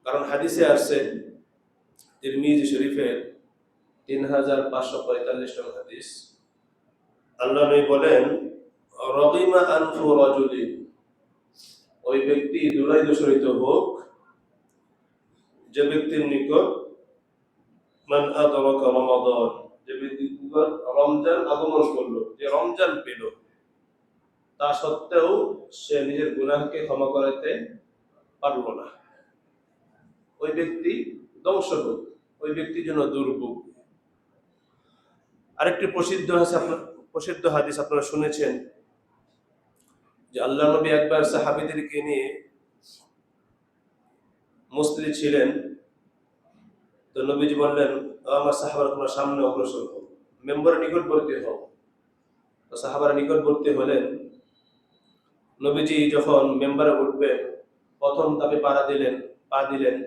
কারণ হাদিসে আসছে তিরমিজি শরীফের 3545 নম্বর হাদিস, আল্লাহ নবী বলেন, রগিমা আনফু রাজুলিন, ওই ব্যক্তি দুলাই দূষিত হোক যে ব্যক্তির নিকট মান আদরাকা রমাদান, যে ব্যক্তির নিকট রমজান আগমন করলো, যে রমজান পেল, তা সত্ত্বেও সে নিজের গুনাহকে ক্ষমা করাতে পারল না, ওই ব্যক্তি ধ্বংস হোক, ওই ব্যক্তির জন্য দুর্ভোগ। আরেকটি প্রসিদ্ধ হাদিস আপনারা শুনেছেন যে আল্লাহ নবী একবার সাহাবীদেরকে নিয়ে মসজিদে ছিলেন। তো নবীজি বললেন, আমার সাহাবারা তোমরা সামনে অগ্রসর হও, মেম্বারের নিকটবর্তী হও। তো সাহাবারা নিকটবর্তী হলেন। নবীজি যখন মেম্বারে উঠবেন, প্রথম ধাপে পা দিলেন,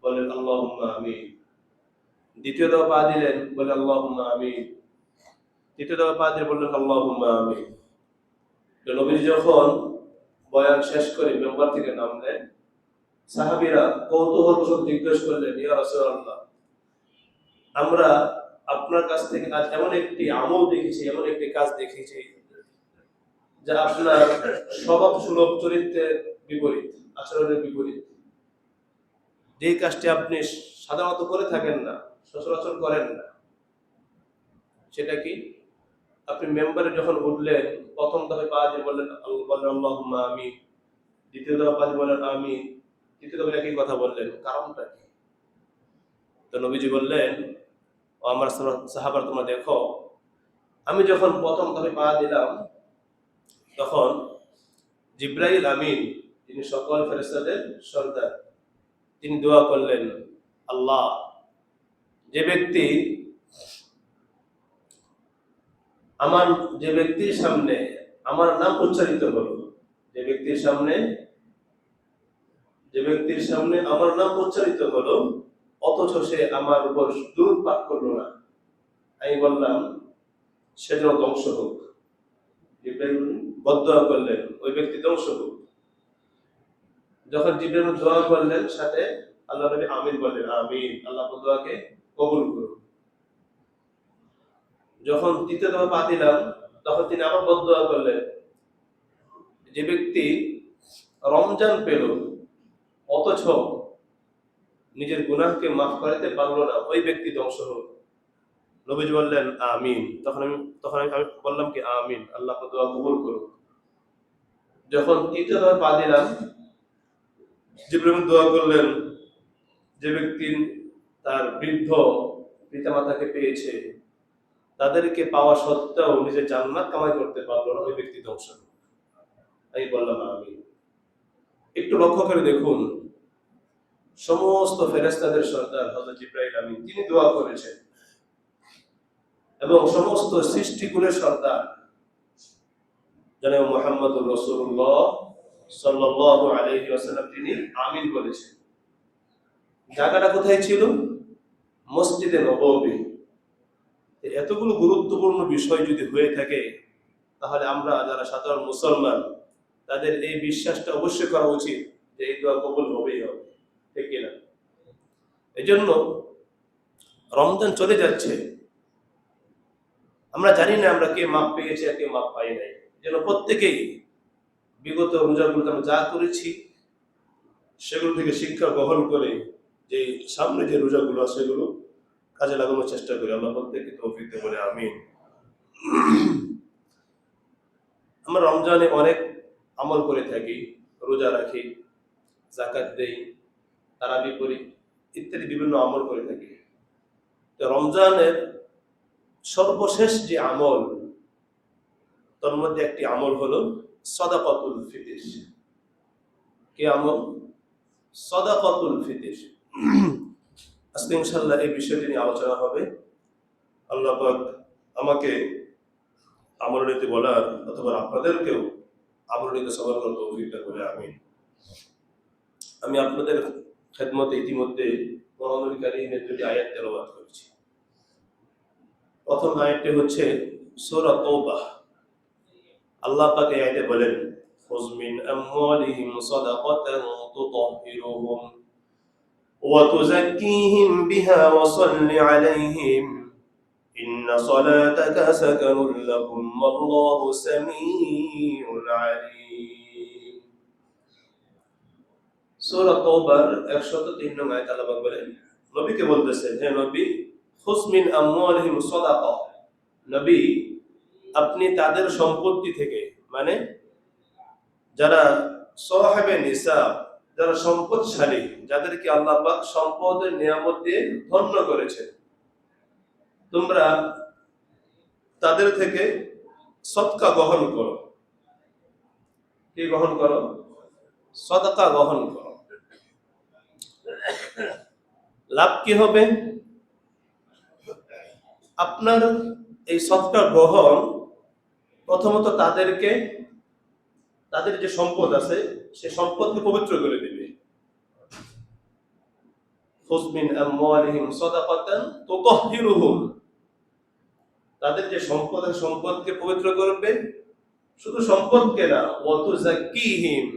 বলেন আল্লাহুম্মা আমিন। দ্বিতীয় ধাপে পা দিলেন, বলেন আল্লাহুম্মা আমিন। তৃতীয় ধাপে পা দিয়ে বললেন আল্লাহুম্মা আমিন। তো নবীজি যখন বয়ান শেষ করে মেম্বার থেকে নামলেন, সাহাবীরা কৌতূহলবশত জিজ্ঞেস করলেন, ইয়া রাসূলুল্লাহ, আমরা আপনার কাছ থেকে আজ এমন একটি আমল দেখেছি, এমন একটি কাজ দেখেছি যা আপনার স্বভাব সুলভ চরিত্রের বিপরীত, আচরণের বিপরীত। যে কাজটি আপনি সাধারণত করে থাকেন না, সচরাচর করেন না, সেটা কি? আপনি মেম্বারে যখন উঠলেন, প্রথম ধাপে পা দিয়ে বললেন আল্লাহুম্মা আমিন, দ্বিতীয় ধাপে পা দিয়ে বললেন আমিন, তৃতীয় ধাপে একই কথা বললেন, কারণটা কি? তো নবীজি বললেন, ও আমার সাহাবারা, তোমরা দেখো, আমি যখন প্রথম ধাপে পা দিলাম, তখন জিবরাইল আমিন, যিনি সকল ফেরেশতাদের সর্দার, তিনি দোয়া করলেন, আল্লাহ, যে ব্যক্তির সামনে আমার নাম উচ্চারিত হলো, যে ব্যক্তির সামনে আমার নাম উচ্চারিত হলো, অথচ সে আমার উপর দুরূদ পাঠ করলো না, আমি বললাম সে যেন ধ্বংস হোক। জিবরাইল বদদোয়া করলেন, ওই ব্যক্তি ধ্বংস হোক। যখন জিবরাইল দোয়া করলেন, সাথে আল্লাহ নবী আমিন বললেন, আমিন, আল্লাহ দোয়াকে কবুল করুন। যখন তৃতীয় ধাপে পা দিলাম, তখন তিনি আবার বদদোয়া করলেন, যে ব্যক্তি রমজান পেল অথচ নিজের গুনাহকে মাফ করাতে পারলো না, ওই ব্যক্তি ধ্বংস হোক। নবীজি বললেন আমিন। তখন আমি বললাম কি আমিন, আল্লাহ দোয়া কবুল করুন। যখন তৃতীয় ধাপে পা দিলাম, জিবরাইল দোয়া করলেন, যে ব্যক্তি তার বৃদ্ধ পিতামাতাকে পেয়েছে, তাদেরকে পাওয়া সত্ত্বেও নিজের জান্নাত কামাই করতে পারলো না, ওই ব্যক্তি ধ্বংস হোক। আমি বললাম আমিন। একটু লক্ষ্য করে দেখুন, সমস্ত ফেরেশতাদের সর্দার হযরত জিবরাইল আমিন, তিনি দোয়া করেছেন, এবং সমস্ত সৃষ্টিকুলের সর্দার জনাব মুহাম্মদুর রাসূলুল্লাহ সাল্লাল্লাহু আলাইহি ওয়াসাল্লাম, তিনি আমিন বলেছেন। জায়গাটা কোথায় ছিল? মসজিদে নববী। এতগুলো গুরুত্বপূর্ণ বিষয় যদি হয়ে থাকে, তাহলে আমরা যারা সাধারণ মুসলমান, তাদের এই বিশ্বাসটা অবশ্যই করা উচিত যে এই দোয়া কবুল হবেই হবে, ঠিক কিনা? এই জন্য রমজান চলে যাচ্ছে, আমরা জানি না আমরা কে মাপ পেয়েছি আর কে মাপ পাই নাই। যেন প্রত্যেকেই বিগত রোজাগুলোতে আমরা যা করেছি সেগুলো থেকে শিক্ষা গ্রহণ করে যে সামনে যে রোজাগুলো আছে সেগুলো কাজে লাগানোর চেষ্টা করি। আল্লাহ প্রত্যেককে তৌফিক দেন বলে আমিন। আমরা রমজানে অনেক আমল করে থাকি, রোজা রাখি, যাকাত দেই, তারাবি করি, ইত্যাদি বিভিন্ন আমল করে থাকি। তো রমজানের সর্বশেষ যে আমল, তার মধ্যে একটি আমল হলো সাদাকাতুল ফিতর। কি আমল? সাদাকাতুল ফিতর। আজকে ইনশাআল্লাহ এই বিষয়টি নিয়ে আলোচনা হবে। আল্লাহ পাক আমাকে আমল নিতে বলার, অথবা আপনাদেরকেও আমল নিতে সবার করার তৌফিক দান করে আমিন। আমি আপনাদের খেদমতে ইতিমধ্যে কোরআনুল কারীমের দুটি আয়াত তেলাওয়াত করেছি। প্রথম আয়াতটি হচ্ছে সূরা তাওবাহ। আল্লাহ পাক এই আয়াতে বলেন, খুয মিন আমওয়ালিহিম সাদাকাতান তুতাহহিরুহুম وتزكيهم بها وصل عليهم إن صلاتك سكن لهم والله سميع عليم সূরা তাওবার 103 নং আয়াত আল্লাহ বলেন নবীকে বলতেছেন হে নবী খুয মিন আমওয়ালিহিম সাদাকা নবী আপনি তাদের সম্পত্তি থেকে মানে যারা সাহাবে নিসাব যারা সম্পদশালী যাদেরকে আল্লাহ পাক সম্পদের নিয়ামত দিয়ে ধন্য করেছেন তোমরা তাদের থেকে সদকা গ্রহণ করো কি গ্রহণ করো সদকা গ্রহণ করো লাভ কি হবে আপনার এই সদকা গ্রহণ প্রথমত তাদের যে সম্পদ আছে সে সম্পদকে পবিত্র করে দিবে খুয মিন আমওয়ালিহিম সাদাকাতান তুতাহহিরুহুম তাদের যে সম্পদকে পবিত্র করবে শুধু সম্পদকে না ওয়া তুযাক্কিহিম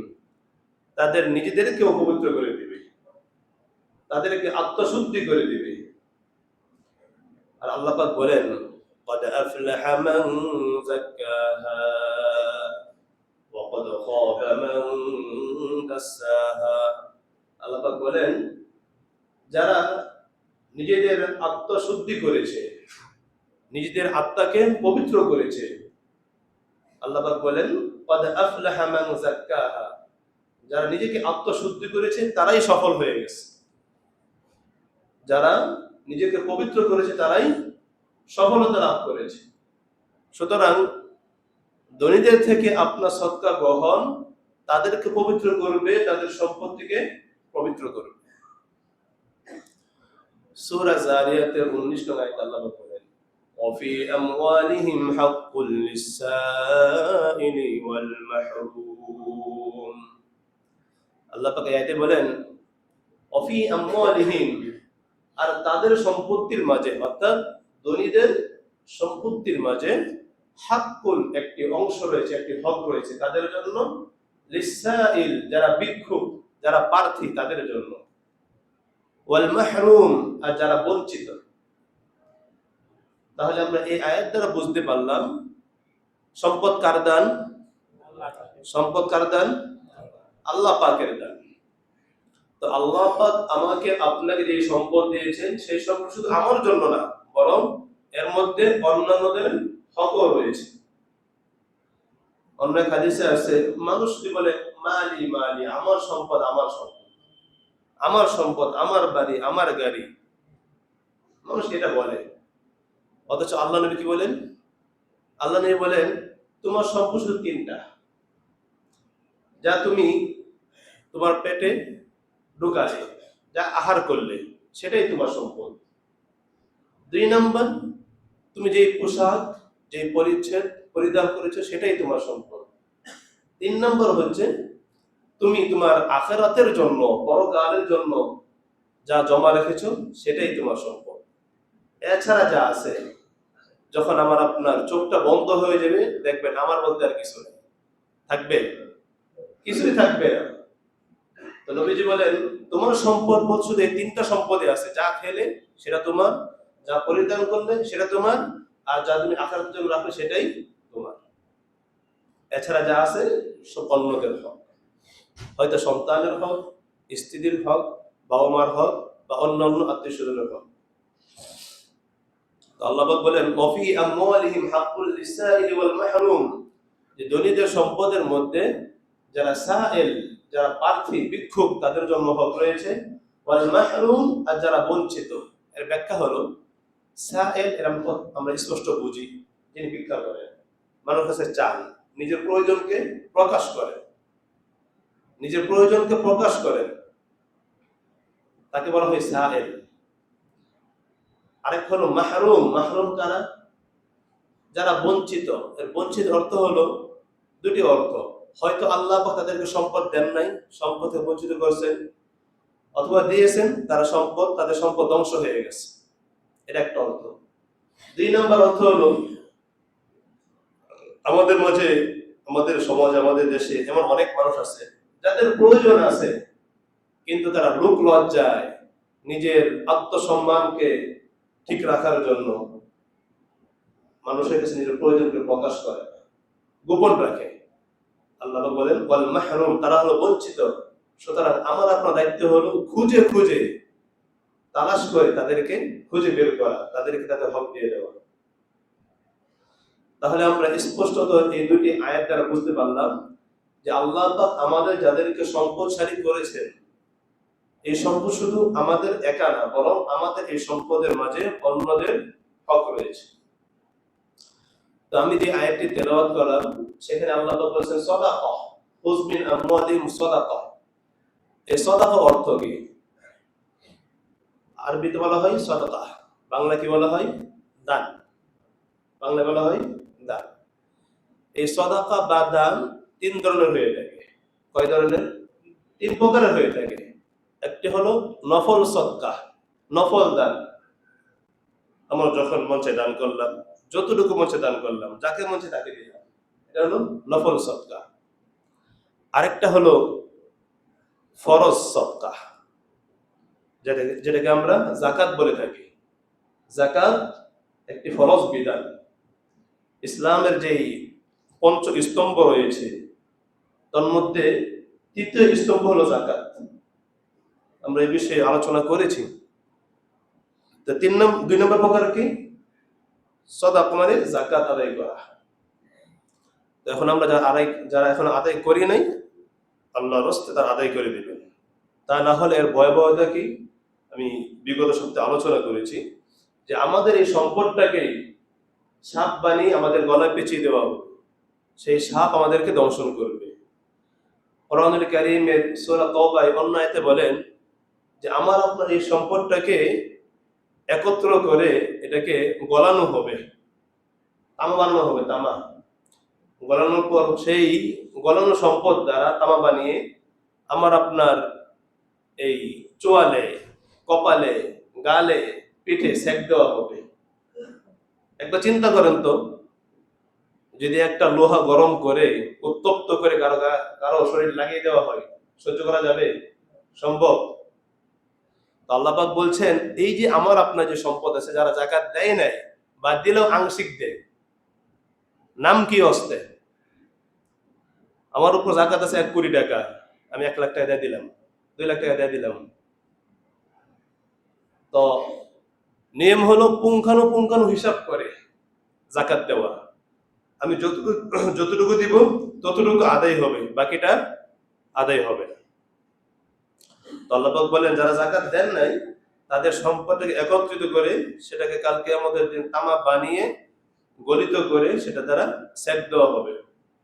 তাদের নিজেদেরকেও পবিত্র করে দিবে তাদেরকে আত্মশুদ্ধি করে দিবে আর আল্লাহ পাক বলেন قد أفلح من زكاها وقد خاب من دساها আল্লাহ পাক বলেন যারা নিজেদের আত্মশুদ্ধি করেছে নিজেদের আত্মাকে পবিত্র করেছে আল্লাহ পাক বলেন قد أفلح من زكاها যারা নিজেকে আত্মশুদ্ধি করেছে তারাই সফল হয়ে গেছে যারা নিজেকে পবিত্র করেছে তারাই সফলতা লাভ করেছে সুতরাং ধনীদের থেকে আপনার সদকা গ্রহণ তাদেরকে পবিত্র করবে তাদের সম্পত্তিকে পবিত্র করবে সূরা যারিয়াতের 19 নং আয়াতে আল্লাহ বলেন ওয়াফি আমওয়ালিহিম হাক্কুল লিসাইলি ওয়াল মাহরুম আল্লাহ পাক আয়াতে বলেন ওয়াফি আমওয়ালিহিম আর তাদের সম্পত্তির মাঝে অর্থাৎ ধনীদের সম্পত্তির মাঝে হাক্কুল একটি অংশ রয়েছে একটি হক রয়েছে তাদের জন্য লিসাইল যারা ভিক্ষুক যারা প্রার্থী তাদের জন্য ওয়াল মাহরুম আর যারা বঞ্চিত তাহলে আমরা এই আয়াত দ্বারা বুঝতে পারলাম সম্পদ কার দান আল্লাহ পাকের দান তো আল্লাহ পাক আমাকে আপনাকে যে সম্পদ দিয়েছেন সেই সম্পদ শুধু আমার জন্য না বরং এর মধ্যে অন্যান্যদের হকও রয়েছে অন্য হাদিসে আছে মানুষ কি বলে মালি মালি আমার সম্পদ আমার বাড়ি আমার গাড়ি মানুষ এটা বলে অথচ আল্লাহ নবী কি বলেন আল্লাহ নবী বলেন তোমার সম্পদ শুধু 3টা যা তুমি তোমার পেটে ঢুকালে যা আহার করলে সেটাই তোমার সম্পদ 2 নাম্বার তুমি যেই পোশাক যেই পরিচ্ছদ পরিধান করেছো সেটাই তোমার সম্পদ 3 নাম্বার হচ্ছে তুমি তোমার আখিরাতের জন্য পরকালের জন্য যা জমা রেখেছো সেটাই তোমার সম্পদ এছাড়া যা আছে যখন আমার আপনার চোখটা বন্ধ হয়ে যাবে দেখবেন আমার বলতে আর কিছু নেই থাকবে কিছুই থাকবে না তো নবীজি বলেন তোমার সম্পদ শুধু এই 3টা সম্পদই আছে যা খেলে সেটা তোমার যা পরিধান করলে সেটা তোমার আর যা তুমি আখিরাতের জন্য রাখলে সেটাই তোমার এছাড়া যা আছে সব অন্যদের হক হয়তো সন্তানের হক স্ত্রীর হক বাবা মার হক বা অন্যান্য আত্মীয়স্বজনের হক তো আল্লাহ পাক বলেন ওয়াফি আমওয়ালিহিম হাক্কুল লিসাইলি ওয়াল মাহরুম যে ধনীদের সম্পদের মধ্যে যারা সাইল যারা প্রার্থী ভিক্ষুক তাদের জন্য হক রয়েছে ওয়াল মাহরুম আর যারা বঞ্চিত এর ব্যাখ্যা হলো সাইল এরকম আমরা স্পষ্ট বুঝি যিনি ভিক্ষা করেন মানুষের কাছে চান নিজের প্রয়োজনকে প্রকাশ করেন তাকে বলা হয় সাইল আরেক হলো মাহরুম কারা যারা বঞ্চিত এর বঞ্চিত অর্থ হলো 2টি অর্থ হয়তো আল্লাহ পাক তাদেরকে সম্পদ দেন নাই সম্পদে বঞ্চিত করেছেন অথবা দিয়েছেন তাদের সম্পদ ধ্বংস হয়ে গেছে এটা একটা অর্থ 2 নাম্বার অর্থ হলো আমাদের মাঝে আমাদের সমাজে আমাদের দেশে এমন অনেক মানুষ আছে যাদের প্রয়োজন আছে কিন্তু তারা লোক লজ্জায় নিজের আত্মসম্মানকে ঠিক রাখার জন্য মানুষের কাছে নিজের প্রয়োজনকে প্রকাশ করে, গোপন রাখে। আল্লাহ বলেন ওয়াল মাহরুম, তারা হলো বঞ্চিত। সুতরাং আমার আপনার দায়িত্ব হলো খুঁজে খুঁজে তালাশ করে তাদেরকে খুঁজে বের করা, তাদেরকে তাদের হক দিয়ে দেওয়া। তাহলে আমরা স্পষ্টত এই দুটি আয়াত দ্বারা বুঝতে পারলাম যে আল্লাহ পাক আমাদের যাদেরকে সম্পদশালী করেছেন, এই সম্পদ শুধু আমাদের একা না, বরং আমাদের এই সম্পদের মাঝে অন্যদের হক রয়েছে। তো আমি যে আয়াতটি তেলাওয়াত করলাম সেখানে আল্লাহ পাক বলেছেন সাদাকা, খুয মিন আমওয়ালিহিম সাদাকা। এই সাদাকা অর্থ কি? আরবিতে বলা হয় সাদাকা, বাংলা কি বলা হয়? দান। বাংলা বলা হয় দান। এই সাদাকা বা দান তিন ধরনের হয়ে থাকে। কয় ধরনের? তিন প্রকারের হয়ে থাকে। একটি হলো নফল সদকা, নফল দান। আমরা যখন মঞ্চে দান করলাম, যতটুকু মঞ্চে দান করলাম, যাকে মঞ্চে তাকে দিলাম, এটা হলো নফল সদকা। আরেকটা হলো ফরজ সদকা, যেটাকে আমরা যাকাত বলে থাকি। যাকাত একটি ফরজ বিধান। ইসলামের যেই পঞ্চ স্তম্ভ রয়েছে তার মধ্যে তৃতীয় স্তম্ভ হলো যাকাত। আমরা এই বিষয়ে আলোচনা করেছি। তো দুই নম্বর প্রকার কি? সাদাকা মানে যাকাত আদায় করা। তো এখন আমরা যারা এখন আদায় করি নাই, আল্লাহর রাস্তে তারা আদায় করে দিবেন। তা না হলে এর ভয়াবহতা কি? আমি বিগত সপ্তাহে আলোচনা করেছি যে আমাদের এই সম্পদটাকে সাপ বানিয়ে আমাদের গলায় পেঁচিয়ে দেওয়া হবে। সেই সাপ আমাদেরকে দংশন করবে। কোরআনুল কারীমের সূরা তাওবায় অন্য আয়াতে বলেন যে আমার আপনার এই সম্পদটাকে একত্র করে এটাকে গলানো হবে, তামা বানানো হবে। তামা গলানোর পর সেই গলানো সম্পদ দ্বারা তামা বানিয়ে আমার আপনার এই চোয়ালে, কপালে, গালে, পিঠে সেক দেওয়া হবে। একবার চিন্তা করেন তো, যদি একটা লোহা গরম করে উত্তপ্ত করে কারো শরীর লাগিয়ে দেওয়া হয়, সহ্য করা যাবে? সম্ভব? আল্লাহ পাক বলছেন এই যে আমার আপনার যে সম্পদ আছে, যারা যাকাত দেয় নাই বা দিলেও আংশিক দেয়, নাম কি হস্তে? আমার উপর যাকাত আছে 1 কোটি টাকা, আমি 1 লাখ টাকা দিয়ে দিলাম, 2 লাখ টাকা দিয়ে দিলাম। তো নিয়ম হলো পুঙ্খানু হিসাব করে যাকাত দেওয়া। আমি যতটুকু দিব ততটুকু আদায় হবে, বাকিটা আদায় হবে না। তো আল্লাহ পাক বলেন যারা যাকাত দেন নাই তাদের সম্পদকে একত্রিত করে সেটাকে কালকে আমাদের দিন তামা বানিয়ে গলিত করে সেটা দ্বারা সেক দেওয়া হবে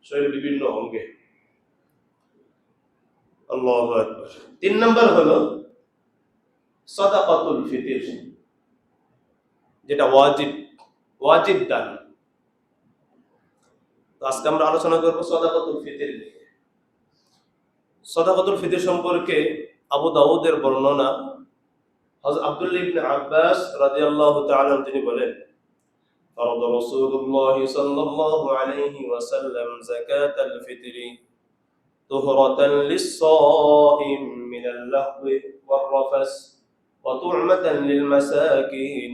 শরীরের বিভিন্ন অঙ্গে। আল্লাহু আকবার। 3 নম্বর হলো সাদাকাতুল ফিতর, যেটা ওয়াজিব দান। তো আজকে আমরা আলোচনা করব সাদাকাতুল ফিতর নিয়ে। সাদাকাতুল ফিতর সম্পর্কে আবু দাউদের বর্ণনা, হযরত আব্দুল্লাহ ইবনে আব্বাস রাদিয়াল্লাহু তাআলা তিনি বলেন فرض رسول الله صلى الله عليه وسلم زكاة الفطر طهرة للصائم من اللهو والرفث وطعمة للمساكين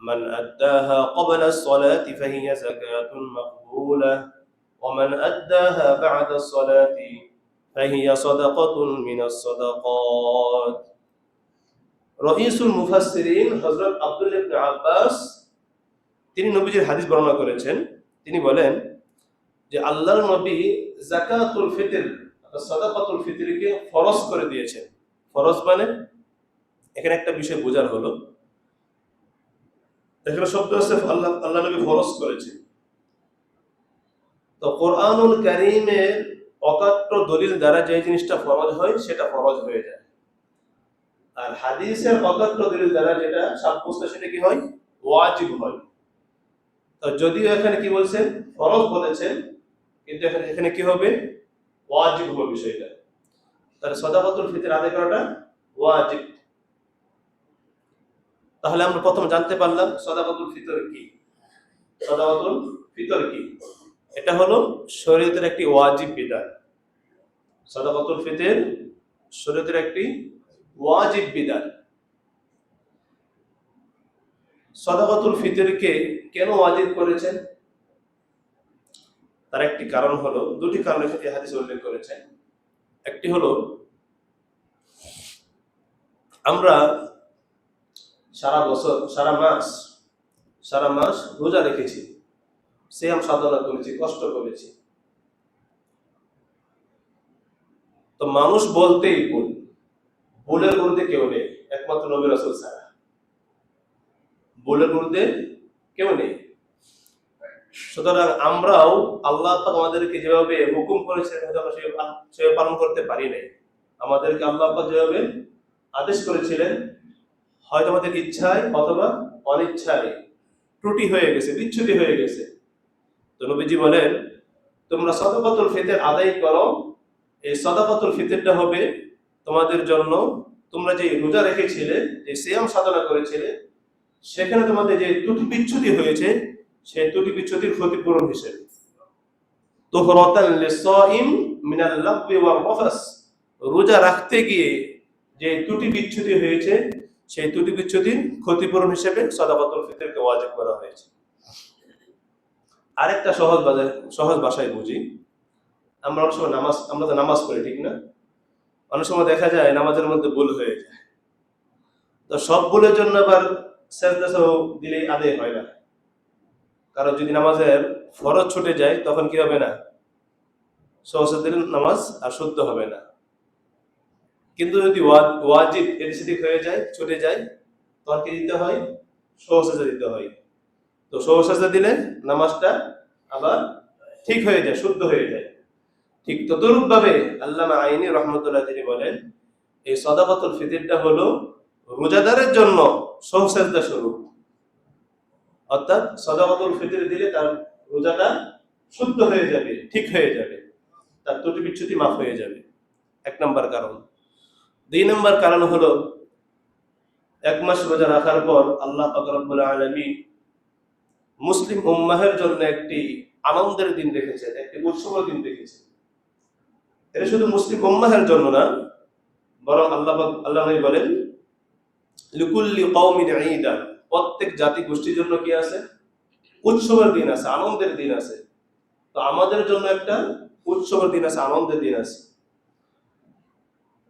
من أداها قبل الصلاة فهي زكاة مقبولة ومن أداها بعد الصلاة فهي صدقة من الصدقات. রঈসুল মুফাসসিরিন হযরত আব্দুল্লাহ ইবনে আব্বাস তিনি নবীজির হাদিস বর্ণনা করেছেন। তিনি বলেন যে আল্লাহর নবী যাকাতুল ফিতর অর্থাৎ সাদাকাতুল ফিতরকে ফরজ করে দিয়েছেন। ফরজ মানে এখানে একটা বিষয় বোঝার হলো, এখানে শব্দ আছে আল্লাহ নবী ফরজ করেছেন। তো কোরআনুল কারীমের অকাট্য দলিল দ্বারা যে জিনিসটা ফরজ হয় সেটা ফরজ হয়ে যায়, আর হাদিসের অকাট্য দলিল দ্বারা যেটা সাব্যস্ত সেটা কি হয়? ওয়াজিব হয়। তো যদিও এখানে কি বলছেন? ফরজ বলেছেন, কিন্তু এখানে কি হবে? ওয়াজিব হবে বিষয়টা। তাহলে সাদাকাতুল ফিতর আদায় করাটা ওয়াজিব। তাহলে আমরা প্রথম জানতে পারলাম সাদাকাতুল ফিতর কি। সাদাকাতুল ফিতর কি? এটা হলো শরীয়তের একটি ওয়াজিব বিধান। সাদাকাতুল ফিতর শরীয়তের একটি ওয়াজিব বিধান। সাদাকাতুল ফিতরকে কেন ওয়াজিব করেছেন? তার একটি কারণ হলো, দুটি কারণ এই হাদিসে উল্লেখ করেছেন। একটি হলো, আমরা সারা বছর সারা মাস রোজা রেখেছি, সিয়াম সাধনা করেছি, কষ্ট করেছি। তো মানুষ বলতেই ভুলের বিরুদ্ধে কেউ নেই, একমাত্র নবী রাসূল ছাড়া। ভুলের বিরুদ্ধে কেউ নেই। সুতরাং আমরাও আল্লাহ পাক আমাদেরকে যেভাবে হুকুম করেছেন আমরা সেভাবে পালন করতে পারি নাই। আমাদেরকে আল্লাহ পাক যেভাবে আদেশ করেছিলেন, হয়তো আমাদের ইচ্ছায় অথবা অনিচ্ছায় ত্রুটি হয়ে গেছে, বিচ্যুতি হয়ে গেছে। তো নবীজি বলেন, তোমরা সাদাকাতুল ফিতর আদায় করো। এই সাদাকাতুল ফিতরটা হবে তোমাদের জন্য, তোমরা যে রোজা রেখেছিলে, যে সিয়াম সাধনা করেছিলে, সেখানে তোমাদের যে ত্রুটি বিচ্যুতি হয়েছে, সেই ত্রুটি বিচ্যুতির ক্ষতিপূরণ হিসেবে। তুহরাতান লিসাইম মিনাল লাগবি ওয়াল রাফাস, রোজা রাখতে গিয়ে যে ত্রুটি বিচ্যুতি হয়েছে, সেই ত্রুটি বিচ্যুতির ক্ষতিপূরণ হিসেবে সাদাকাতুল ফিতরকে ওয়াজিব করা হয়েছে। আরেকটা সহজ ভাষায় বুঝি। আমরা অনেক সময় আমরা তো নামাজ পড়ি, ঠিক না? অনেক সময় দেখা যায় নামাজের মধ্যে ভুল হয়ে যায়। তো সব ভুলের জন্য আবার সেজদা দিলেই আদায় হয় না। কারণ যদি নামাজের ফরজ ছুটে যায়, তখন কি হবে না? সহজে দিলে নামাজ আর শুদ্ধ হবে না। কিন্তু যদি ওয়াজিব এদিক সেদিক হয়ে যায়, ছুটে যায়, তখন কি দিতে হয়? সহজে দিতে হয়। তো সহজে দিলে নামাজটা আবার ঠিক হয়ে যায়, শুদ্ধ হয়ে যায়। ঠিক তদরূপ ভাবে আল্লামা আইনি রহমতুল্লাহ তিনি বলেন, এই সাদাকাতুল ফিতরটা হলো রোজাদারের জন্য সহজের স্বরূপ। অর্থাৎ সাদাকাতুল ফিতর দিলে তার রোজাটা শুদ্ধ হয়ে যাবে, ঠিক হয়ে যাবে, তার ত্রুটি বিচ্যুতি মাফ হয়ে যাবে। এক নম্বর কারণ। দুই নম্বর কারণ হলো, এক মাস রোজা রাখার পর আল্লাহ পাক রব্বুল আলামিন মুসলিম উম্মাহের জন্য একটি আনন্দের দিন রেখেছেন, একটি উৎসবের দিন রেখেছেন। এটা শুধু মুসলিম উম্মাহের জন্য না, বরং আল্লাহ নবী বলেন, লিকুল্লি কওমিন ঈদান, প্রত্যেক জাতি গোষ্ঠীর জন্য কি আছে? উৎসবের দিন আছে, আনন্দের দিন আছে। তো আমাদের জন্য একটা উৎসবের দিন আছে, আনন্দের দিন আছে।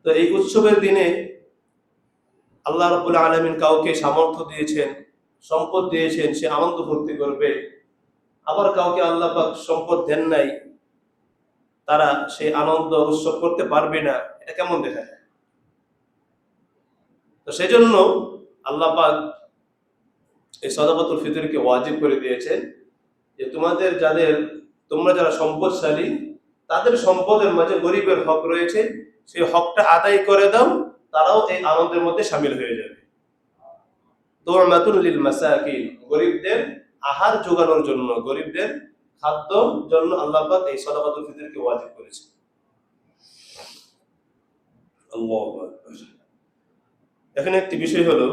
তো এই উৎসবের দিনে আল্লাহ রাব্বুল আলামিন কাউকে সামর্থ্য দিয়েছেন, সম্পদ দিয়েছেন, সে আনন্দ ফুর্তি করবে। আবার কাউকে আল্লাহ পাক সম্পদ দেন নাই, তারা সেই আনন্দ উৎসব করতে পারবে না। এটা কেমন দেখা যায়? তো সেজন্য আল্লাহ পাক এই সাদাকাতুল ফিতরকে ওয়াজিব করে দিয়েছেন, যে তোমরা যারা সম্পদশালী, তাদের সম্পদের মাঝে গরিবের হক রয়েছে, সেই হকটা আদায় করে দাও, তারাও এই আনন্দের মধ্যে শামিল হয়ে যাবে। তু'মাতুন লিল মাসাকিন, গরিবদের আহার জোগানোর জন্য, গরিবদের খাদ্যর জন্য আল্লাহ পাক এই সাদাকাতুল ফিতরকে ওয়াজিব করেছেন। আল্লাহু আকবার। এখানে একটি বিষয় হলো,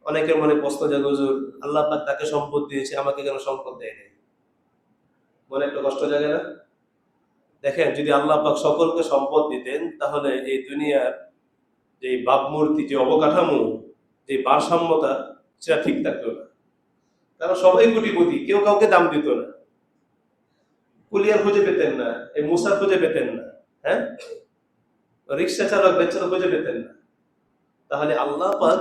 অনেকের মনে প্রশ্ন জাগে, হুজুর আল্লাহ পাক তাকে সম্পদ দিয়েছে, আমাকে কেন সম্পদ দেয় নাই? মনে একটা কষ্ট জাগে না? দেখেন, যদি আল্লাহ পাক সকলকে সম্পদ দিতেন, তাহলে এই দুনিয়ার যে ভাবমূর্তি, যে অবকাঠামো, যে ভারসাম্যতা, সেটা ঠিক থাকতো না। কারণ সবাই কোটিপতি, কেউ কাউকে দাম দিত না। কুলিয়ার খুঁজে পেতেন না, এই মুসার খুঁজে পেতেন না, হ্যাঁ, রিক্সা চালক বেচারা খুঁজে পেতেন না। তাহলে আল্লাহ পাক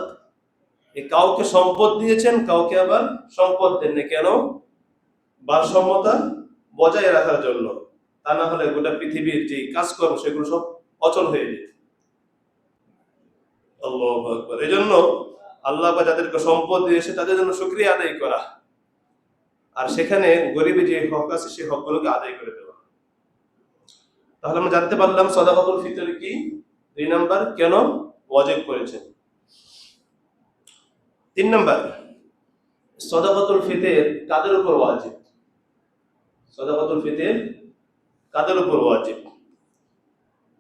এই কাউকে সম্পদ দিয়েছেন, কাউকে আবার সম্পদ দেননি। কেন? ভারসাম্যতা বজায় রাখার জন্য। তা না হলে গোটা পৃথিবীর যে কাজকর্ম, সেগুলো সব অচল হয়ে যেত। আল্লাহু আকবার। এই জন্য আল্লাহ পাক যাদেরকে সম্পদ দিয়েছে, তাদের জন্য শুকরিয়া আদায় করা, আর সেখানে গরিবের যে হক আছে, সেই হকগুলোকে আদায় করে দেওয়া। তাহলে আমরা জানতে পারলাম সাদাকাতুল ফিতর কি। 2 নাম্বার, কেন ওয়াজিব করেছেন। 3 নাম্বার, সাদাকাতুল ফিতর কাদের উপর ওয়াজিব? সাদাকাতুল ফিতর কাদের উপর ওয়াজিব?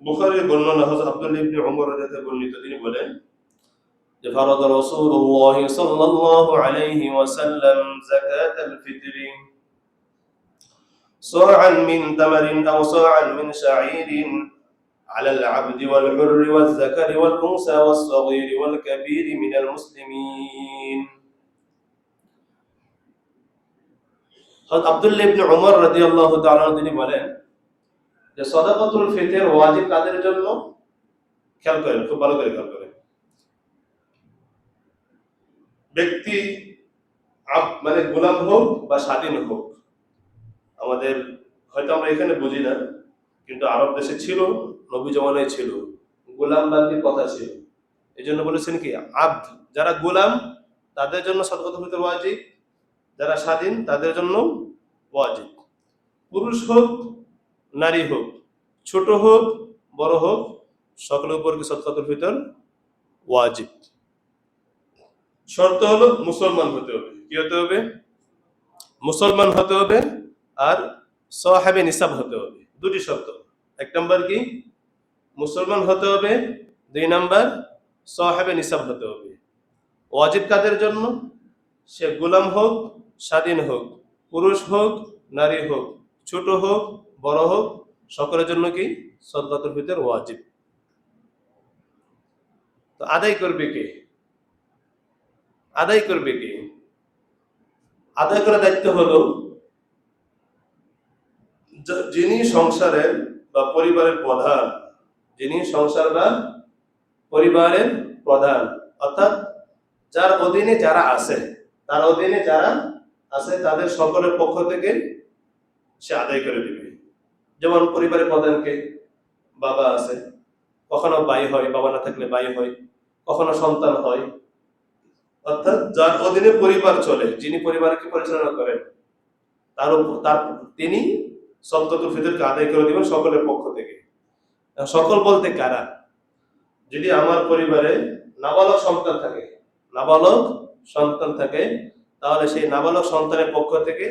বুখারীর বর্ণনা হযরত আব্দুল্লাহ ইবনে ওমর রাদিয়াল্লাহু আনহু বর্ণিত, তিনি বলেন যে ফারাদা রাসূলুল্লাহ সাল্লাল্লাহু আলাইহি ওয়াসাল্লাম যাকাতাল ফিতর صاعا من تمر أو صاعا من شعير على العبد والحر والذكر والأنثى والصغير والكبير من المسلمين. হযরত আব্দুল্লাহ ইবনে উমর রাদিয়াল্লাহু তাআলা তিনি বলেন যে সাদাকাতুল ফিতর ওয়াজিব কাদের জন্য? খেয়াল করেন, খুব ভালো করে খেয়াল করেন। ব্যক্তি মানে গোলাম হোক বা স্বাধীন হোক, আমাদের হয়তো আমরা এখানে বুঝি না, কিন্তু আরব দেশে ছিল, নবী জমানায় ছিল, গোলাম বান্দির কথা ছিল। এই জন্য বলেছেন কি আব্দ, যারা গোলাম তাদের জন্য সাদাকাতুল ফিতর ওয়াজিব, যারা স্বাধীন তাদের জন্য ওয়াজিব। পুরুষ হোক নারী হোক, ছোট হোক বড় হোক, সকলের উপর কি সাদাকাতুল ফিতর ওয়াজিব। শর্ত হলো মুসলমান হতে হবে। কি হতে হবে? মুসলমান হতে হবে, আর সাহাবে নিসাব হতে হবে। দুটি শর্ত। এক নম্বর কি মুসলমান হতে হবে, দুই নম্বর সাহাবে নিসাব হতে হবে। ওয়াজিব কাদের জন্য? সে গোলাম হোক স্বাধীন হোক, পুরুষ হোক নারী হোক, ছোট হোক বড় হোক, সকলের জন্য কি সাদাকাতুল ফিতর ওয়াজিব। তো আদায় করবে কে? আদায় করবে কে? আদায় করার দায়িত্ব হলো যিনি সংসারের বা পরিবারের প্রধান, যিনি সংসার বা পরিবারের প্রধান, অর্থাৎ যার অধীনে যারা আছে, তার অধীনে যারা আছে তাদের সকলের পক্ষ থেকে সে আদায় করে দিবে। যেমন পরিবারের প্রধানকে বাবা আছে, কখনো ভাই হয়, বাবা না থাকলে ভাই হয়, কখনো সন্তান হয়, অর্থাৎ যার অধীনে পরিবার চলে, যিনি পরিবারকে পরিচালনা করেন, তার তিনি সাদাকাতুল ফিতরকে আদায় করে দিবেন সকলের পক্ষ থেকে। সকল বলতে কারা? যদি আমার পরিবারে নাবালক সন্তান থাকে, নাবালক সন্তান থাকে, তাহলে সেই নাবালক সন্তানের পক্ষ থেকে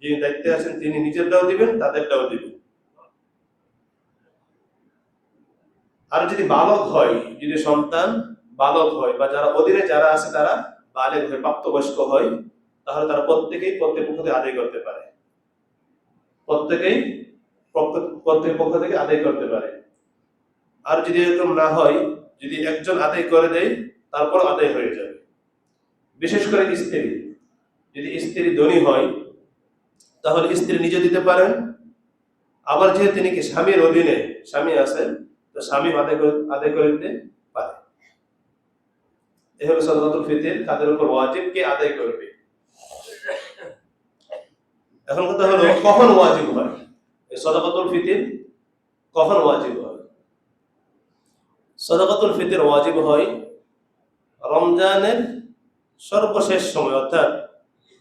যিনি দায়িত্বে আছেন তিনি নিজেরটাও দিবেন, তাদেরটাও দিবেন। আর যদি বালক হয়, যদি সন্তান বালক হয় বা যারা অধীনে যারা আছে তারা বালেগ হয়, প্রাপ্তবয়স্ক হয়, তাহলে তারা প্রত্যেকেই প্রত্যেক পক্ষ থেকে আদায় করতে পারে। প্রত্যেকেই প্রত্যেক পক্ষ থেকে আদায় করতে পারে। আর যদি এরকম না হয়, যদি একজন আদায় করে দেয় তারপর আদায় হয়ে যাবে। বিশেষ করে স্ত্রী, যদি স্ত্রী ধনী হয় তাহলে স্ত্রী নিজে দিতে পারেন। আবার যেহেতু তিনি কি স্বামীর অধীনে, স্বামী আছেন, তো স্বামী আদায় করে দিতে পারে। এই হলো সাদাকাতুল ফিতর কাদের উপর ওয়াজিব, কে আদায় করবে। এখন কথা হলো কখন ওয়াজিব হয় এই সাদাকাতুল ফিতর? কখন ওয়াজিব হয়? সাদাকাতুল ফিতর ওয়াজিব হয় রমজানের সর্বশেষ সময়, অর্থাৎ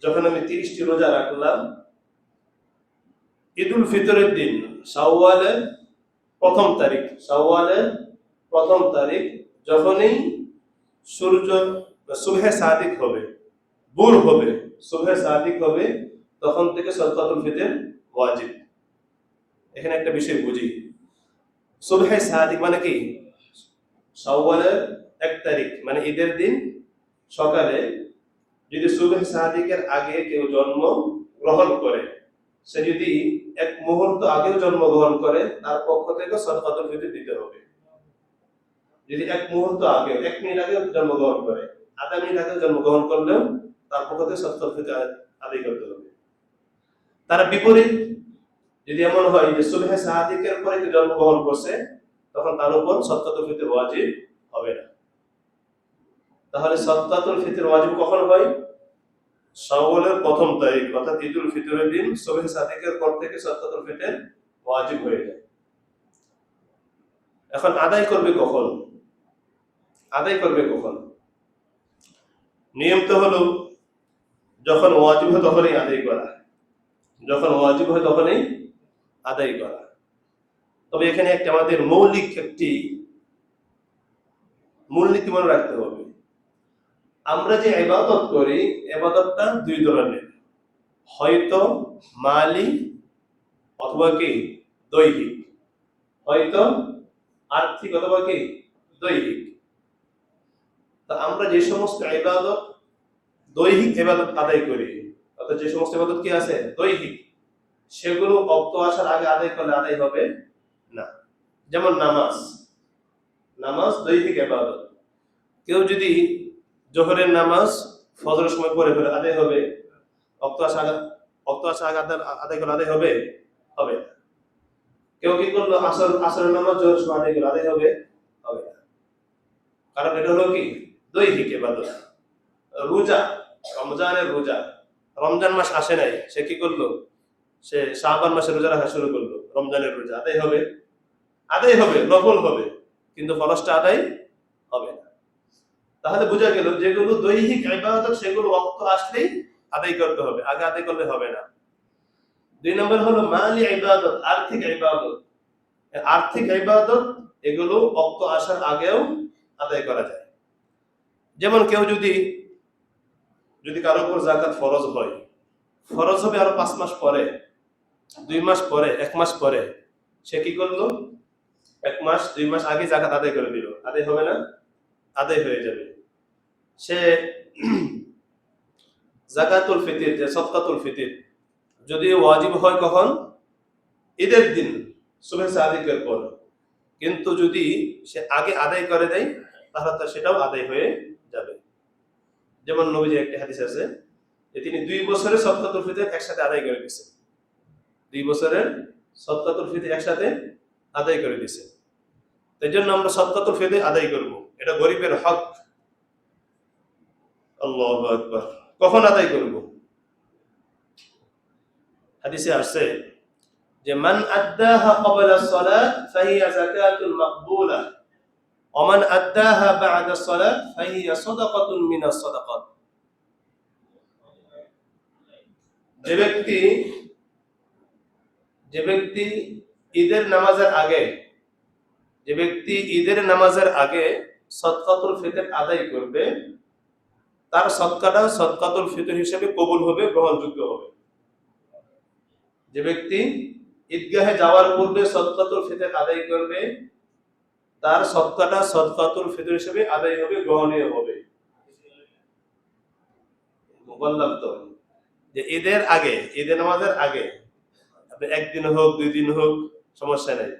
যখন আমি 30টি রোজা রাখলাম, ঈদুল ফিতরের দিন শাওয়ালের প্রথম তারিখ, শাওয়ালের প্রথম তারিখ যখনই সূর্য সুবহে সাদিক হবে, ভোর হবে, সুবহে সাদিক হবে, তখন থেকে সাদাকাতুল ফিতর ওয়াজিব। এখানে একটা বিষয় বুঝি, সুবহে সাদিক মানে কি? শাওয়ালের 1 তারিখ মানে ঈদের দিন সকালে যদি সুবহে সাদিকের আগে কেউ জন্ম গ্রহণ করে, সে যদি 1 মুহূর্ত আগেও জন্মগ্রহণ করে, তার পক্ষ থেকে সাদাকাতুল ফিতর দিতে হবে। যদি 1 মুহূর্ত আগে, 1 মিনিট আগেও জন্মগ্রহণ করে, আধা মিনিট আগেও জন্মগ্রহণ করলেও তার পক্ষ থেকে সাদাকাতুল ফিতর আদায় করতে হবে। তার বিপরীত যদি এমন হয় যে সুবহে সাদিকের পরে কেউ জন্মগ্রহণ করছে, তখন তার উপর সাদাকাতুল ফিতর ওয়াজিব হবে না। তাহলে সাদাকাতুল ফিতর ওয়াজিব কখন হয়? শাওয়ালের প্রথম তারিখ, অর্থাৎ ঈদুল ফিতরের দিন সুবহে সাদিকের পর থেকে সাদাকাতুল ফিতর ওয়াজিব হয়ে যায়। এখন আদায় করবে কখন? আদায় করবে কখন? নিয়ম তো হলো যখন ওয়াজিব হয় তখনই আদায় করা, যখন ওয়াজিব হয় তখনই আদায় করা। তবে এখানে একটা আমাদের মৌলিক একটি মূলনীতি মনে রাখতে হবে। আমরা যে ইবাদত করি, ইবাদতটা 2 ধরনের, হয়তো মালি অথবা কি দৈহিক, হয়তো আর্থিক অথবা কি দৈহিক। তা আমরা যে সমস্ত ইবাদত দৈহিক ইবাদত আদায় করি, অর্থাৎ যে সমস্ত ইবাদত কি আছে দৈহিক, সেগুলো অক্ত আসার আগে আদায় করলে আদায় হবে না। যেমন নামাজ, নামাজ দৈহিক ইবাদত। কেউ যদি জোহরের নামাজ ফজরের সময় পড়ে ফেলে, আদায় হবে? অক্ত আসা আগে আদায় করে আদায় হবে? হবে না। কেউ কি করলো আসরের নামাজ জোহরের সময় আদায় করে আদায় হবে? হবে না। কারণ এটা হলো কি? দৈহিক ইবাদত। রোজা, রমজানের রোজা, রমজান মাস আসে নাই, সে কি করলো? সে শাবান মাসে রোজা রাখা শুরু করলো, রমজানের রোজা আদায় হবে? আদায় হবে, নফল হবে, কিন্তু ফরজটা আদায় হবে না। তাহলে বোঝা গেল যেগুলো দৈহিক ইবাদত সেগুলো ওয়াক্ত আসলেই আদায় করতে হবে, আগে আদায় করলে হবে না। 2 নম্বর হলো মালি ইবাদত, আর্থিক ইবাদত। আর্থিক ইবাদত এগুলো ওয়াক্ত আসার আগেও আদায় করা যায়। যেমন কেউ যদি কারোর উপর যাকাত ফরজ হয়, ফরজ হবে আরো 5 মাস পরে, 2 মাস পরে, 1 মাস পরে, সে কি করলো? 1 মাস 2 মাস আগে যাকাত আদায় করে দিল, আদায় হবে না? আদায় হয়ে যাবে। সে যাকাতুল ফিতর, যে সদকাতুল ফিতর, যদি ওয়াজিব হয় কখন? ঈদের দিন, সুবহে সাদিকের পর। কিন্তু যদি সে আগে আদায় করে দেয় তাহলে তো সেটাও আদায় হয়ে যাবে। যেমন নবীজি একটা হাদিস আছে যে তিনি 2 বছরের সদকাতুল ফিতর একসাথে আদায় করে দিয়েছেন। 2 বছরের সদকাতুল ফিতর একসাথে আদায় করে দিয়েছেন। এই জন্য আমরা সদকাতুল ফিতর আদায় করব, এটা গরিবের হক। আল্লাহু আকবার। কখন আদায় করব? হাদিসে আসছে যে মান আদ্দাহা ক্বাবলা আস-সালাত ফাহিয়া যাকাতুল মাকবুলা ওয়া মান আদ্দাহা বা'দা আস-সালাত ফাহিয়া সাদাকাতুন মিনাস সাদাকাত। যে ব্যক্তি ঈদের নামাজের আগে, যে ব্যক্তি ঈদের নামাজের আগে সদকাতুল ফিতর আদায় করবে, তার সদকাটা সদকাতুল ফিতর হিসেবে কবুল হবে, গ্রহণযোগ্য হবে। যে ব্যক্তি ঈদগাহে যাওয়ার পূর্বে সদকাতুল ফিতর আদায় করবে, তার সদকাটা সদকাতুল ফিতর হিসেবে আদায় হবে, গ্রহণীয় হবে। বললাম তো যে ঈদের আগে, ঈদের নামাজের আগে, আপনি 1 দিন হোক 2 দিন হোক সমস্যা নেই,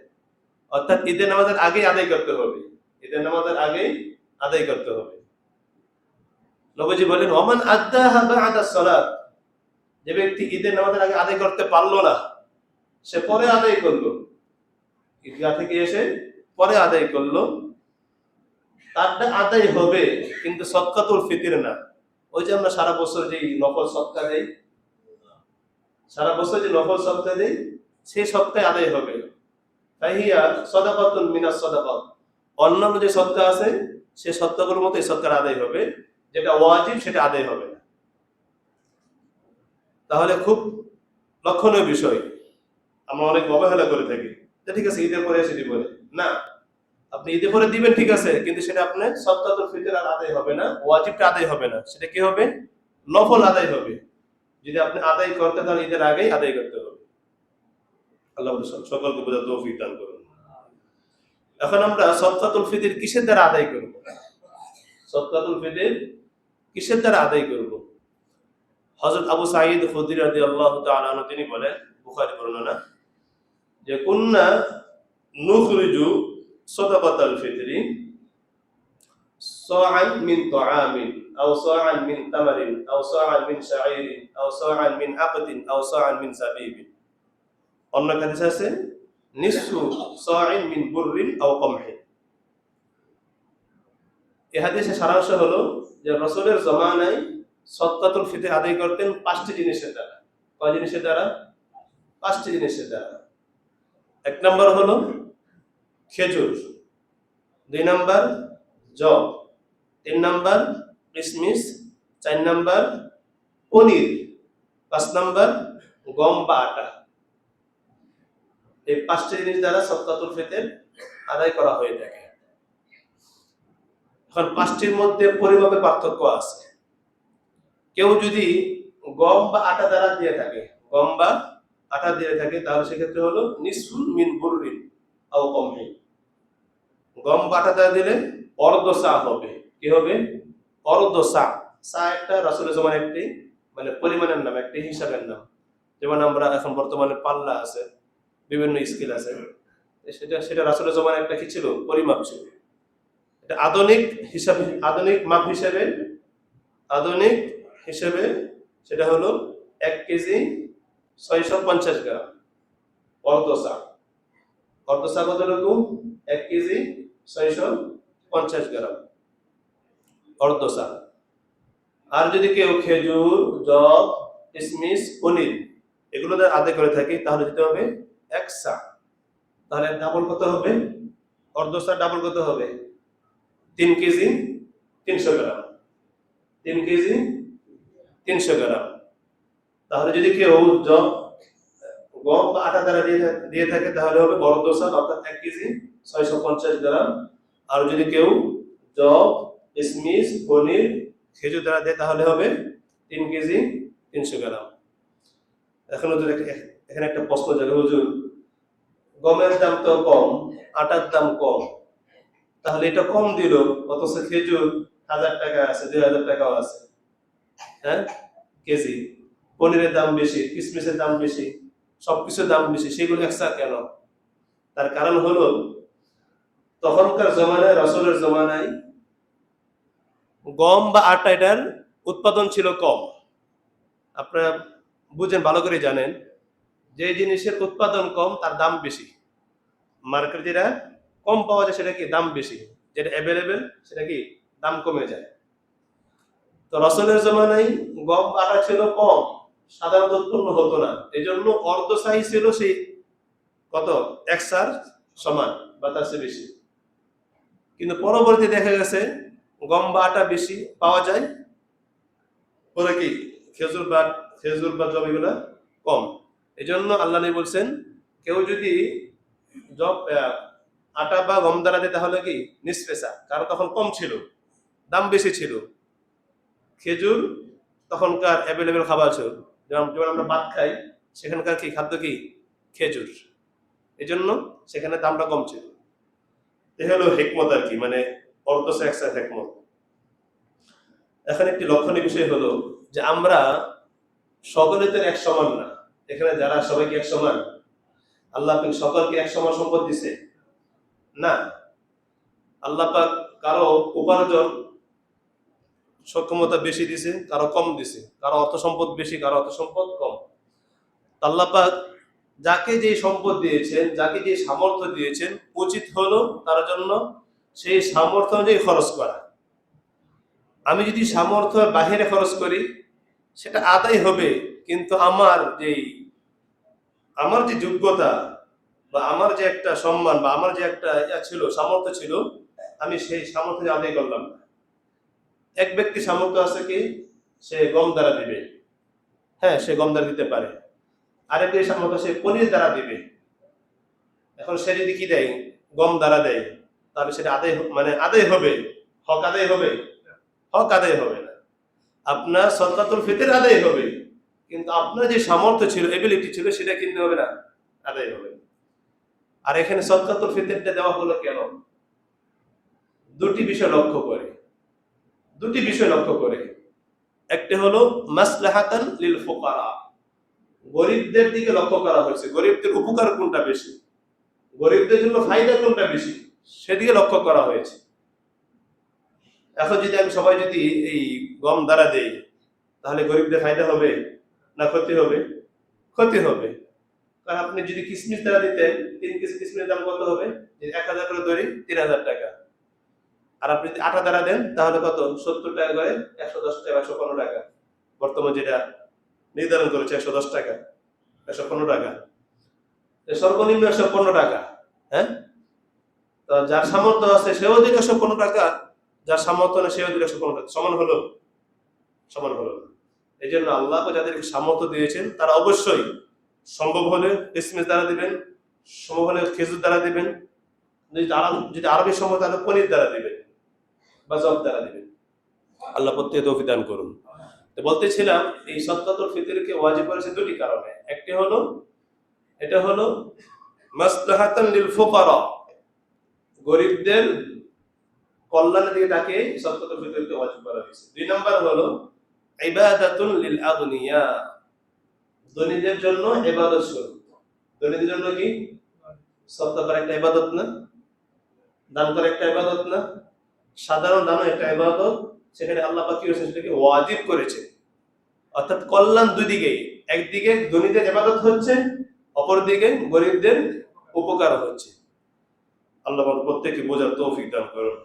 অর্থাৎ ঈদের নামাজের আগেই আদায় করতে হবে, ঈদের নামাজের আগেই আদায় করতে হবে। নবীজি বলেন ওমান আদ্দাহা বা'দা সালাত, যে ব্যক্তি ঈদের নামাজের আগে আদায় করতে পারলো না, সে পরে আদায় করলো, ঈদগাহ থেকে এসে পরে আদায় করলো, তারটা আদায় হবে, কিন্তু সদকাতুল ফিতর না। ওই যে আমরা সারা বছর যে নফল সদকা দেই, সারা বছর যে নফল সদকা দেই, সেই সদকায় আদায় হবে। ফাহিয়া সাদাকাতুন মিনাস সাদাকাত, অন্যান্য যে সদকা আছে সেই সদকাগুলোর মতো এই সদকার আদায় হবে, যেটা ওয়াজিব সেটা আদায় হবে না। তাহলে খুব লক্ষণীয় বিষয়। আমরা অনেক অবহেলা করে থাকি যে ঠিক আছে ঈদের পরে এসে দিব না। আপনি ঈদের পরে দিবেন ঠিক আছে, কিন্তু সেটা আপনার সদকাতুল ফিতর আর আদায় হবে না, ওয়াজিবটা আদায় হবে না, সেটা কি হবে? নফল আদায় হবে। যদি আপনি আদায় করতে তাহলে ঈদের আগেই আদায় করতে হবে। আল্লাহ সকলকে বোঝার তৌফিক দান করুন। এখন আমরা সদকাতুল ফিতর কিসের দ্বারা আদায় করব? সদকাতুল ফিতর কিসের দ্বারা আদায় করব? হযরত আবু সাঈদ খুদরি রাদিয়াল্লাহু তাআলা আনহু তিনি বলেন, বুখারী বর্ণনা, যে কুননা নুখরিজু সাদাকাতুল ফিতরি সাআন মিন তাআমিন আও সাআন মিন তামারিন আও সাআন মিন শাঈরিন আও সাআন মিন আqদিন আও সাআন মিন সাবিবিন। অন্য হাদিস আছে নিসফু সাআইন মিন বুররিন আও কমহিন। এই হাদিসের সারাংশ হলো যে রাসূলের জামানায় সদকাতুল ফিতর আদায় করতেন 5টি জিনিসের দ্বারা। কয় জিনিসের দ্বারা? 5টি জিনিসের দ্বারা। 1 নম্বর হলো খেজুর, 2 নম্বর জব, 3 নম্বর কিশমিশ, 4 নম্বর পনির, 5 নম্বর গম বা আটা। এই 5টি জিনিস দ্বারা সদকাতুল ফিতর আদায় করা হয়ে থাকে। এখন 5টির মধ্যে পরিমাপে পার্থক্য আছে। কেউ যদি গম বা আটা দ্বারা দিয়ে থাকে, গম বা আটা দিয়ে থাকে, তাহলে সেক্ষেত্রে হলো নিসফুন মিন বুররিন আও কমহিন। গম বা আটা দ্বারা দিলে অর্ধ সা হবে। কি হবে? অর্ধ সা। সা একটা রাসূলের জামানায় একটি মানে পরিমাণের নাম, একটি হিসাবের নাম। যেমন আমরা এখন বর্তমানে পাল্লা আছে, বিভিন্ন স্কেল আছে, সেটা সেটা রাসূলের জমানায় একটা কি ছিল, পরিমাপ ছিল। এটা আধুনিক হিসাবে, আধুনিক মাপ হিসেবে, আধুনিক হিসেবে সেটা হলো 1 কেজি 650 গ্রাম অর্ধচা। অর্ধচা কতটুকু? 1 কেজি 650 গ্রাম অর্ধচা। আর যদি কেউ খেজুর, জব, কিশমিশ, পনির এগুলো আদায় করে থাকে তাহলে দিতে হবে 1 চা। তাহলে ডাবল কত হবে? অর্ধচা ডাবল কত হবে? 3 কেজি 300 গ্রাম। 3 কেজি 300 গ্রাম। তাহলে যদি কেউ গম বা আটা দ্বারা দিয়ে থাকে তাহলে হবে বড় দোসা, অর্থাৎ 1 কেজি 650 গ্রাম। আর যদি কেউ জব, কিশমিশ, পনির, খেজুর দ্বারা দেয় তাহলে হবে 3 কেজি 300 গ্রাম। এখন এখানে একটা প্রশ্ন জাগে, হুজুর গমের দাম তো কম, আটার দাম কম, তাহলে এটা কম দিল, অথচ খেজুর 1000 টাকা আছে, 2000 টাকাও আছে, হ্যাঁ কেজি। পনিরের দাম বেশি, কিশমিশের দাম বেশি, সবকিছুর দাম বেশি, সেগুলো একসা কেন? তার কারণ হলো তখনকার জমানায়, রাসূলের জমানায় গম বা আটা এটার উৎপাদন ছিল কম। আপনারা বুঝেন, ভালো করে জানেন, যে জিনিসের উৎপাদন কম তার দাম বেশি। মার্কেটে যেটা কম পাওয়া যায় সেটা কি দাম বেশি, যেটা অ্যাভেলেবেল সেটা কি দাম কমে যায়। তো রাসূলের জমানায় গম আটা ছিল কম, সাধারণত উৎপন্ন হতো না, এই জন্য অর্ধ সাইজ ছিল সেই কত 1 চার সমান বা তার চেয়ে বেশি। কিন্তু পরবর্তী দেখা গেছে গম বা আটা বেশি পাওয়া যায়, পরে কি খেজুর বা জব এগুলা কম। এই জন্য আল্লাহ নবী বলছেন কেউ যদি জব আটা বা গম দ্বারা দেয় তাহলে কি নিসফেসা, কারণ তখন কম ছিল, দাম বেশি ছিল। খেজুর তখনকার অ্যাভেলেবেল খাবার ছিল, যেমন আমরা ভাত খাই, সেখানকার কি খাদ্য কি খেজুর, এই জন্য সেখানে দামটা কম ছিল। এ হলো হিকমত আর কি, মানে অর্থ একসাথে হিকমত। এখন একটি লক্ষণীয় বিষয় হলো যে আমরা সকলে তো এক সমান না। এখানে যারা সবাই কি এক সমান? আল্লাহ পাক সকলকে এক সমান সম্পদ দিছে না। আল্লাহ পাক কারো উপার্জন সক্ষমতা বেশি দিছে, কারো কম দিছে, কারো অর্থ সম্পদ বেশি, কারো অর্থ সম্পদ কম। আল্লাহ পাক যাকে যে সম্পদ দিয়েছেন, যাকে যে সামর্থ্য দিয়েছেন, উচিত হলো তার জন্য সেই সামর্থ্য অনুযায়ী খরচ করা। আমি যদি সামর্থ্যের বাহিরে খরচ করি সেটা আদায় হবে, কিন্তু আমার যে যোগ্যতা বা আমার যে একটা সম্মান বা আমার যে একটা ছিল, সামর্থ্য ছিল, আমি সেই সামর্থ্য আদায় করলাম না। এক ব্যক্তি সামর্থ্য আছে কি সে গম দ্বারা দিবে, হ্যাঁ সে গম দ্বারা দিতে পারে। আরেক ব্যক্তি সামর্থ্য সে পনির দ্বারা দিবে। এখন সে যদি কি দেয়, গম দ্বারা দেয়, তাহলে সেটা আদায় হবে, হক আদায় হবে? হক আদায় হবে না। আপনার সদকাতুল ফিতর আদায় হবে, কিন্তু আপনার যে সামর্থ্য ছিল, এবিলিটি ছিল, সেটা কিন্তু হবে না, আদায় হবে। আর এখানে সদকাতুল ফিতরটা দেওয়া হলো কেন? দুটি বিষয় লক্ষ্য করে। একটা হলো মাসলাহাতান লিল ফুকারা, গরিবদের দিকে লক্ষ্য করা হয়েছে, গরিবদের উপকার কোনটা বেশি, গরিবদের জন্য ফায়দা কোনটা বেশি, সেদিকে লক্ষ্য করা হয়েছে। এখন যদি সবাই যদি এই গম দ্বারা দেই, তাহলে গরিবদের ফায়দা হবে না ক্ষতি হবে? ক্ষতি হবে। কারণ আপনি যদি কিশমিশ দ্বারা দিতেন, 3 কেজি কিশমিশের দাম কত হবে? 1000 করে ধরি, 3000 টাকা। আর আপনি যদি আটা দ্বারা দেন তাহলে কত? 70 টাকা করে, 110 টাকা, 115 টাকা। বর্তমানে যেটা নির্ধারণ করেছে 110 টাকা, 115 টাকা, সর্বনিম্ন 115 টাকা। হ্যাঁ, তো যার সামর্থ্য আছে সেও দিল 115 টাকা, যার সামর্থ্য নেই সেও দিল 115 টাকা, সমান হলো? এই জন্য আল্লাহ যাদেরকে সামর্থ্য দিয়েছেন তারা অবশ্যই সম্ভব হলে কিশমিশ দ্বারা দিবেন, সম্ভব হলে খেজুর দ্বারা দিবেন, যদি আরবি সম্ভব তাহলে পনির দ্বারা দিবেন বা জব দ্বারা দিবেন। আল্লাহ প্রত্যেকে তৌফিক দান করুন। তো বলতেছিলাম এই সদকাতুল ফিতরকে ওয়াজিব করেছে দুটি কারণে। একটি হলো এটা হলো মাসলাহাতান লিল ফুকারা, গরিবদের কল্যাণের দিকে তাকে সদকাতুল ফিতরকে ওয়াজিব করা হয়েছে। দুই নাম্বার হলো ইবাদাতুন লিল আগনিয়া, ধনীদের জন্য ইবাদত স্বরূপ। ধনীদের জন্য কি? সদকা করা একটা ইবাদত না? দান করা একটা ইবাদত না? সাধারণ দানও একটা ইবাদত। সেখানে আল্লাহ পাক কি করেছেন, সেটাকে ওয়াজিব করেছে। অর্থাৎ কল্যাণ দুই দিকেই, একদিকে ধনীদের ইবাদত হচ্ছে, অপরদিকে গরিবদের উপকার হচ্ছে। আল্লাহ পাক প্রত্যেককে বোঝার তৌফিক দান করুন।